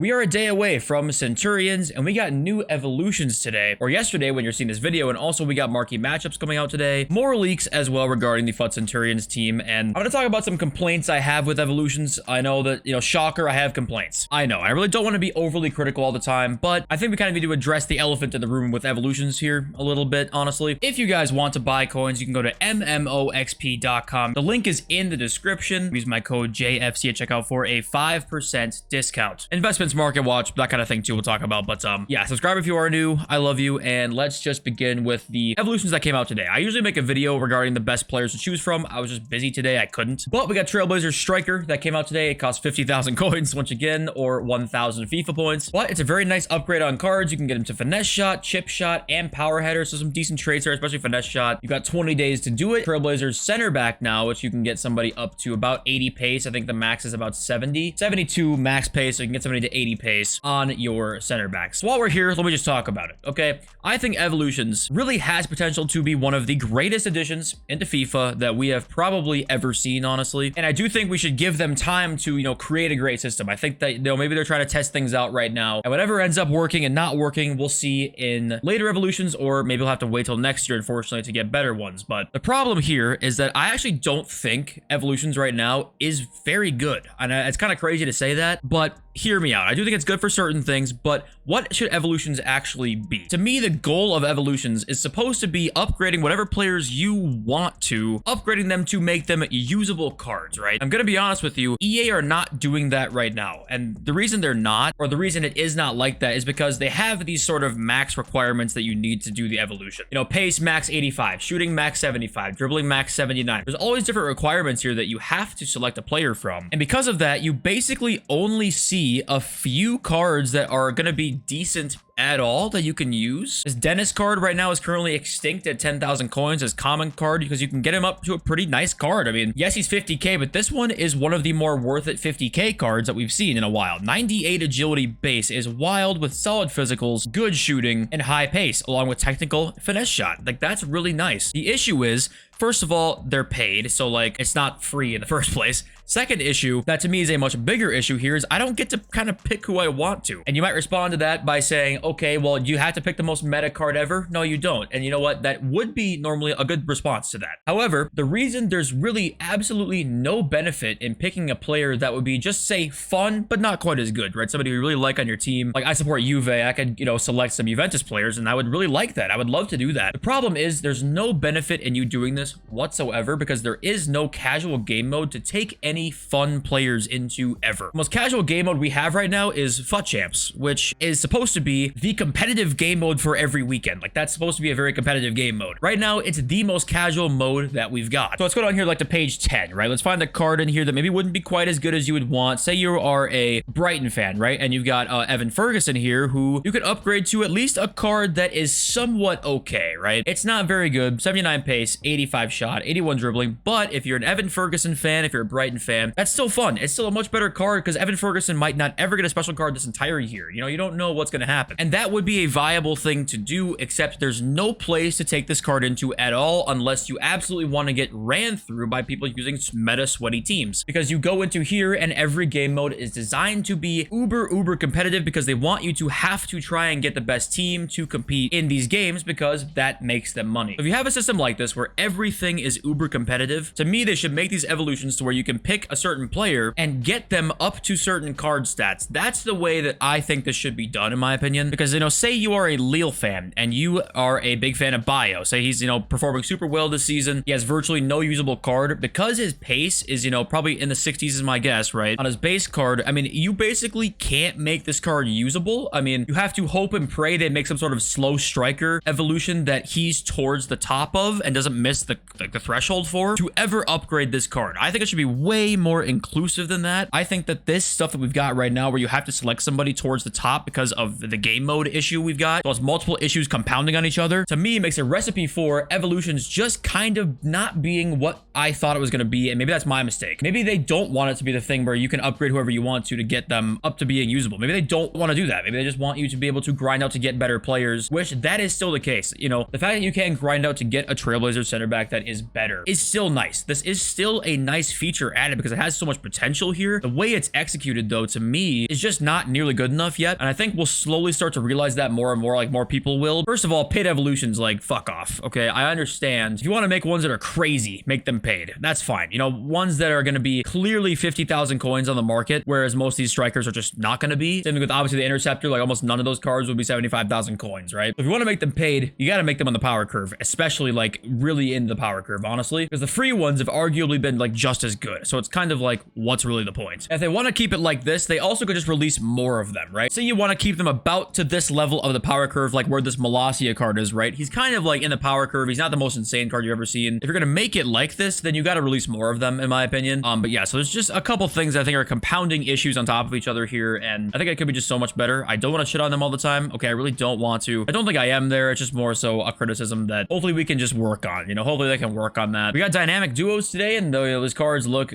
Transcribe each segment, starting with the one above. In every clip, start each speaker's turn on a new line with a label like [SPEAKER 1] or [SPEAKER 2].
[SPEAKER 1] We are a day away from Centurions, and we got new evolutions today, or yesterday when you're seeing this video, and also we got marquee matchups coming out today. More leaks as well regarding the FUT Centurions team, and I'm going to talk about some complaints I have with evolutions. I know that, shocker, I have complaints. I know, I really don't want to be overly critical all the time, but I think we kind of need to address the elephant in the room with evolutions here a little bit, honestly. If you guys want to buy coins, you can go to mmoxp.com. The link is in the description. Use my code JFC at checkout for a 5% discount. Investments, market watch, that kind of thing too we'll talk about, but yeah, subscribe if you are new. I love you, and let's just begin with the evolutions that came out today. I usually make a video regarding the best players to choose from. I was just busy today, I couldn't, but we got Trailblazer Striker that came out today. It costs 50,000 coins once again, or 1,000 FIFA points, but it's a very nice upgrade on cards. You can get him to finesse shot, chip shot, and power header, so some decent traits there, especially finesse shot. You got 20 days to do it. Trailblazer's center back now, which you can get somebody up to about 80 pace. I think the max is about 72 max pace, so you can get somebody to 80 pace on your center back. So while we're here, let me just talk about it, okay? I think Evolutions really has potential to be one of the greatest additions into FIFA that we have probably ever seen, honestly. And I do think we should give them time to, create a great system. I think that, maybe they're trying to test things out right now. And whatever ends up working and not working, we'll see in later Evolutions, or maybe we'll have to wait till next year, unfortunately, to get better ones. But the problem here is that I actually don't think Evolutions right now is very good. And it's kind of crazy to say that, but hear me out. I do think it's good for certain things, but what should Evolutions actually be? To me, the goal of Evolutions is supposed to be upgrading whatever players you want to, upgrading them to make them usable cards, right? I'm gonna be honest with you, EA are not doing that right now. And the reason they're not, or the reason it is not like that, is because they have these sort of max requirements that you need to do the evolution. Pace max 85, shooting max 75, dribbling max 79. There's always different requirements here that you have to select a player from. And because of that, you basically only see a few cards that are going to be decent at all that you can use. This Dennis card right now is currently extinct at 10,000 coins as common card, because you can get him up to a pretty nice card. I mean, yes, he's 50k, but this one is one of the more worth it 50k cards that we've seen in a while. 98 agility base is wild with solid physicals, good shooting, and high pace, along with technical finesse shot. Like, that's really nice. The issue is, first of all, they're paid, so it's not free in the first place. Second issue, that to me is a much bigger issue here, is I don't get to kind of pick who I want to. And you might respond to that by saying, okay, well, you have to pick the most meta card ever. No, you don't. And you know what? That would be normally a good response to that. However, the reason there's really absolutely no benefit in picking a player that would be just, say, fun, but not quite as good, right? Somebody you really like on your team. Like, I support Juve. I could, select some Juventus players, and I would really like that. I would love to do that. The problem is there's no benefit in you doing this whatsoever, because there is no casual game mode to take any fun players into ever. The most casual game mode we have right now is FUT Champs, which is supposed to be the competitive game mode for every weekend. Like, that's supposed to be a very competitive game mode. Right now, it's the most casual mode that we've got. So let's go down here to page 10, right? Let's find the card in here that maybe wouldn't be quite as good as you would want. Say you are a Brighton fan, right? And you've got Evan Ferguson here, who you could upgrade to at least a card that is somewhat okay, right? It's not very good. 79 pace, 85 shot, 81 dribbling. But if you're an Evan Ferguson fan, if you're a Brighton fan, that's still fun. It's still a much better card, because Evan Ferguson might not ever get a special card this entire year. You don't know what's going to happen. And that would be a viable thing to do, except there's no place to take this card into at all unless you absolutely want to get ran through by people using meta sweaty teams. Because you go into here and every game mode is designed to be uber competitive, because they want you to have to try and get the best team to compete in these games, because that makes them money. So if you have a system like this where everything is uber competitive, to me, they should make these evolutions to where you can pick a certain player and get them up to certain card stats. That's the way that I think this should be done, in my opinion. Because, say you are a Lille fan and you are a big fan of Bayo. Say he's, performing super well this season. He has virtually no usable card. Because his pace is, probably in the 60s is my guess, right? On his base card, I mean, you basically can't make this card usable. I mean, you have to hope and pray they make some sort of slow striker evolution that he's towards the top of and doesn't miss the threshold for, to ever upgrade this card. I think it should be way more inclusive than that. I think that this stuff that we've got right now, where you have to select somebody towards the top because of the game mode issue we've got, so it's multiple issues compounding on each other, to me makes a recipe for evolutions just kind of not being what I thought it was going to be, and maybe that's my mistake. Maybe they don't want it to be the thing where you can upgrade whoever you want to get them up to being usable. Maybe they don't want to do that. Maybe they just want you to be able to grind out to get better players, which that is still the case. You know, the fact that you can grind out to get a Trailblazer center back that is better is still nice. This is still a nice feature added because it has so much potential here. The way it's executed, though, to me, is just not nearly good enough yet. And I think we'll slowly start to realize that more and more, like more people will. First of all, paid evolutions, like, fuck off. Okay, I understand. If you want to make ones that are crazy, make them paid. That's fine. You know, ones that are going to be clearly 50,000 coins on the market, whereas most of these strikers are just not going to be. Same thing with obviously the Interceptor, like almost none of those cards would be 75,000 coins, right? If you want to make them paid, you got to make them on the power curve, especially like really in the power curve, honestly, because the free ones have arguably been like just as good. So it's kind of like, what's really the point? If they want to keep it like this, they also could just release more of them, right? Say you want to keep them about to this level of the power curve, like where this Malacia card is, right? He's kind of like in the power curve. He's not the most insane card you've ever seen. If you're going to make it like this, then you got to release more of them, in my opinion. But yeah, so there's just a couple things I think are compounding issues on top of each other here, and I think it could be just so much better. I don't want to shit on them all the time. Okay, I really don't want to. I don't think I am there. It's just more so a criticism that hopefully we can just work on. You know, hopefully they can work on that. We got dynamic duos today, and those cards look,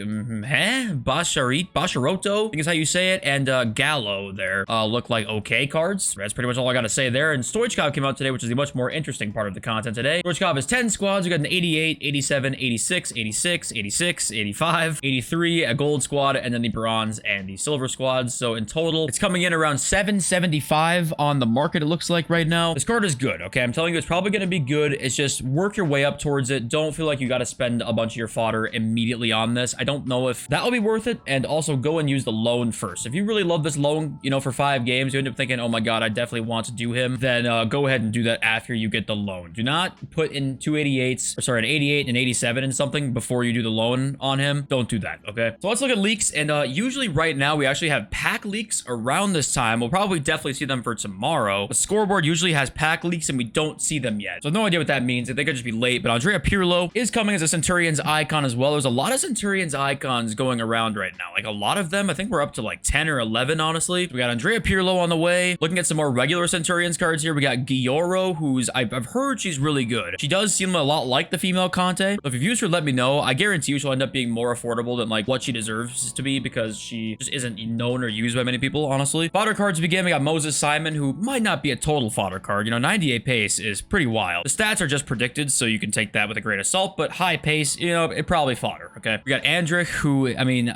[SPEAKER 1] Basharoto, I think is how you say it, and Gallo there look like okay cards. That's pretty much all I got to say there. And Stoichkov came out today, which is the much more interesting part of the content today. Stoichkov has 10 squads. We got an 88, 87, 86, 86, 86, 85, 83, a gold squad, and then the bronze and the silver squads. So in total, it's coming in around 775 on the market, it looks like right now. This card is good, okay? I'm telling you, it's probably going to be good. It's just work your way up towards it. Don't feel like you got to spend a bunch of your fodder immediately on this. I don't know if that will be worth it. And also go and use the loan first. If you really love this loan, you know, for 5 games, you end up thinking, oh my God, I definitely want to do him, then go ahead and do that after you get the loan. Do not put in 288s, or sorry, an 88 and an 87 and something before you do the loan on him. Don't do that, okay? So let's look at leaks. And usually right now, we actually have pack leaks around this time. We'll probably definitely see them for tomorrow. The scoreboard usually has pack leaks and we don't see them yet. So no idea what that means. They could just be late, but Andrea Pirlo is coming as a Centurions icon as well. There's a lot of Centurions icons going around right now. Like a lot of them. I think we're up to like 10 or 11, honestly. We got Andrea Pirlo on the way. Looking at some more regular Centurions cards here. We got Gioro, who's, I've heard she's really good. She does seem a lot like the female Conte. If you've used her, let me know. I guarantee you she'll end up being more affordable than like what she deserves to be because she just isn't known or used by many people, honestly. Fodder cards begin. We got Moses Simon, who might not be a total fodder card. You know, 98 pace is pretty wild. The stats are just predicted, so you can take that with a grain of salt, but high pace, you know, it probably fodder, okay? We got Andrich, who, I mean,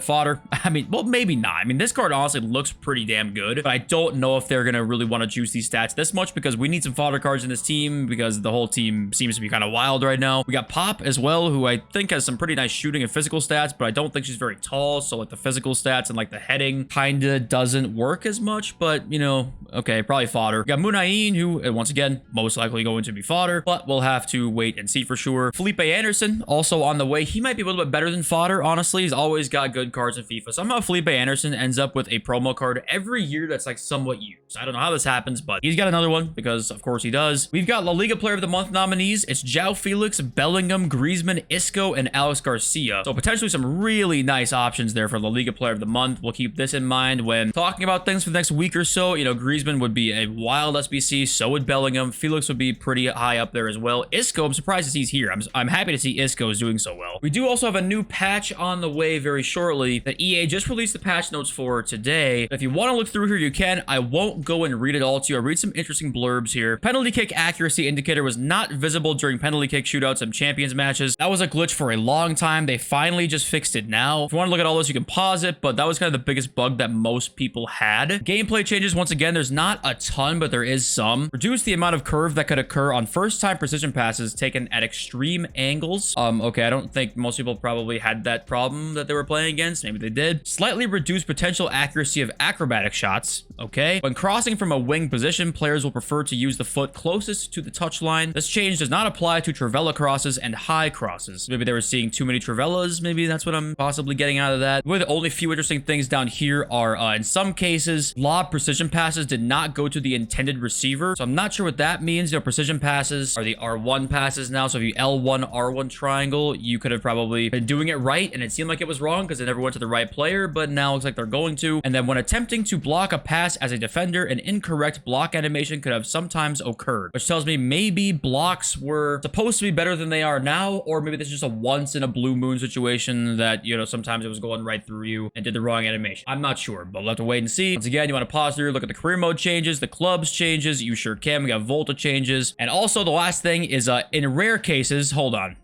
[SPEAKER 1] fodder. I mean, well, maybe not. I mean, this card honestly looks pretty damn good, but I don't know if they're gonna really want to juice these stats this much because we need some fodder cards in this team because the whole team seems to be kind of wild right now. We got Pop as well, who I think has some pretty nice shooting and physical stats, but I don't think she's very tall, so like the physical stats and like the heading kinda doesn't work as much, but you know, okay, probably fodder. We got Munain, who once again most likely going to be fodder, but we'll have to wait and see for sure. Felipe Anderson also on the way. He might be a little bit better than fodder, honestly. He's always got good cards in FIFA. Somehow Felipe Anderson ends up with a promo card every year that's like somewhat used. I don't know how this happens, but he's got another one because of course he does. We've got La Liga Player of the Month nominees. It's João Felix, Bellingham, Griezmann, Isco, and Alex Garcia. So potentially some really nice options there for La Liga Player of the Month. We'll keep this in mind when talking about things for the next week or so. You know, Griezmann would be a wild SBC. So would Bellingham. Felix would be pretty high up there as well. Isco, I'm surprised to see he's here. I'm happy to see Isco is doing so well. We do also have a new patch on the way very shortly that EA just released the patch notes for today. If you want to look through here, you can. I won't go and read it all to you. I'll read some interesting blurbs here. Penalty kick accuracy indicator was not visible during penalty kick shootouts and champions matches. That was a glitch for a long time. They finally just fixed it now. If you want to look at all this, you can pause it, but that was kind of the biggest bug that most people had. Gameplay changes, once again, there's not a ton, but there is some. Reduce the amount of curve that could occur on first-time precision passes taken at extreme angles. Okay, I don't think most people probably had that problem that they were playing against. Maybe they did. Slightly reduce potential accuracy of acrobatic shots. Okay. When crossing from a wing position, players will prefer to use the foot closest to the touchline. This change does not apply to Trivela crosses and high crosses. Maybe they were seeing too many Trivelas. Maybe that's what I'm possibly getting out of that. Really, the only few interesting things down here are, in some cases, lob precision passes did not go to the intended receiver. So I'm not sure what that means. You know, precision passes are the R1 passes now. So if you L1, R1 triangle, you could have probably been doing it right. And it seemed like it was wrong because it never went to the right player, but now it looks like they're going to. And then when attempting to block a pass as a defender, an incorrect block animation could have sometimes occurred, which tells me maybe blocks were supposed to be better than they are now, or maybe this is just a once in a blue moon situation that, you know, sometimes it was going right through you and did the wrong animation. I'm not sure, but we'll have to wait and see. Once again, you want to pause through, look at the career mode changes, the clubs changes, you sure can. We got Volta changes. And also the last thing is in rare cases, hold on.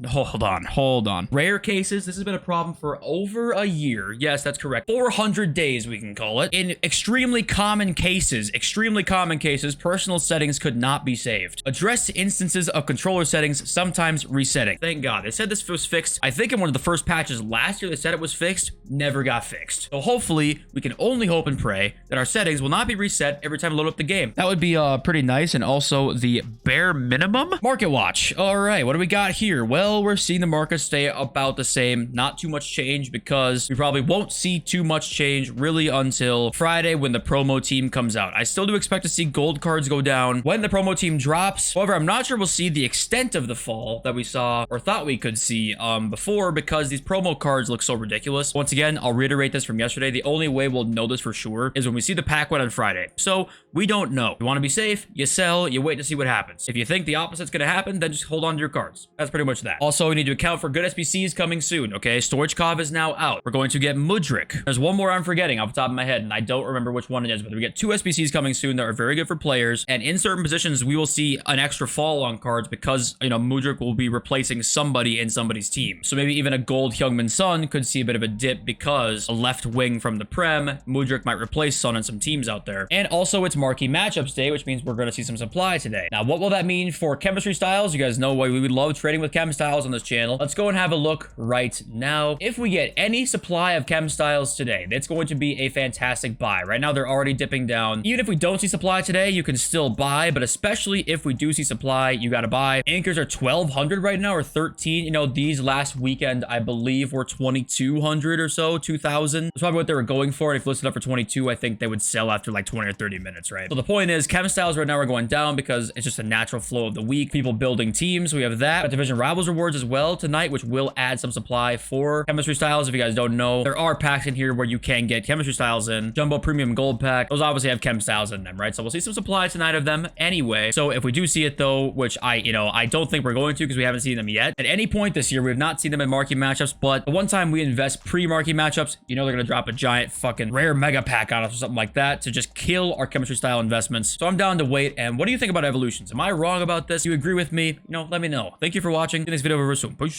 [SPEAKER 1] Rare cases, this has been a problem for over a year. Yes, that's correct. 400 days, we can call it. In extremely common cases, personal settings could not be saved. Address instances of controller settings sometimes resetting. Thank God. They said this was fixed. I think in one of the first patches last year, they said it was fixed. Never got fixed. So hopefully, we can only hope and pray that our settings will not be reset every time we load up the game. That would be pretty nice. And also the bare minimum market watch. All right, what do we got here? Well, we're seeing the market stay about the same. Not too much change because we probably won't see too much change really until Friday when the promo team comes out. I still do expect to see gold cards go down when the promo team drops. However, I'm not sure we'll see the extent of the fall that we saw or thought we could see before because these promo cards look so ridiculous. Once again, I'll reiterate this from yesterday. The only way we'll know this for sure is when we see the pack one on Friday. So we don't know. You want to be safe, you sell, you wait to see what happens. If you think the opposite's going to happen, then just hold on to your cards. That's pretty much that. Also, we need to account for good SBCs coming soon, okay? Stoichkov is now out. We're going to get Mudryk. There's one more I'm forgetting off the top of my head, and I don't remember which one it is, but we get 2 SBCs coming soon that are very good for players, and in certain positions, we will see an extra fall on cards because, you know, Mudryk will be replacing somebody in somebody's team. So maybe even a gold Heung-min Son could see a bit of a dip because a left wing from the Prem, Mudryk might replace Son in some teams out there. And also, it's marquee matchups day, which means we're going to see some supply today. Now, what will that mean for chemistry styles? You guys know why we would love trading with chem styles on this channel. Let's go and have a look right now. If we get any supply of chem styles today, that's going to be a fantastic buy. Right now, they're already dipping down. Even if we don't see supply today, you can still buy, but especially if we do see supply, you got to buy. Anchors are 1,200 right now, or 13. You know, these last weekend, I believe, were 2,200 or so, 2,000. That's probably what they were going for. And if you listed up for 22, I think they would sell after like 20 or 30 minutes, right? So the point is, chem styles right now are going down because it's just a natural flow of the week. People building teams. We have that. Got Division Rivals rewards as well tonight, which will add some supply for chemistry styles. If you guys don't know, there are packs in here where you can get chemistry styles in. Jumbo Premium Gold Pack. Those obviously have chem styles in them, right? So we'll see some supply tonight of them anyway. So if we do see it though, which I don't think we're going to because we haven't seen them yet. At any point this year, we have not seen them in marquee matchups, but the one time we invest pre-marquee matchups, you know they're going to drop a giant fucking rare mega pack on us or something like that to just kill our chemistry style investments. So I'm down to wait. And what do you think about evolutions? Am I wrong about this? Do you agree with me? You know, let me know. Thank you for watching. See this video over soon. Peace.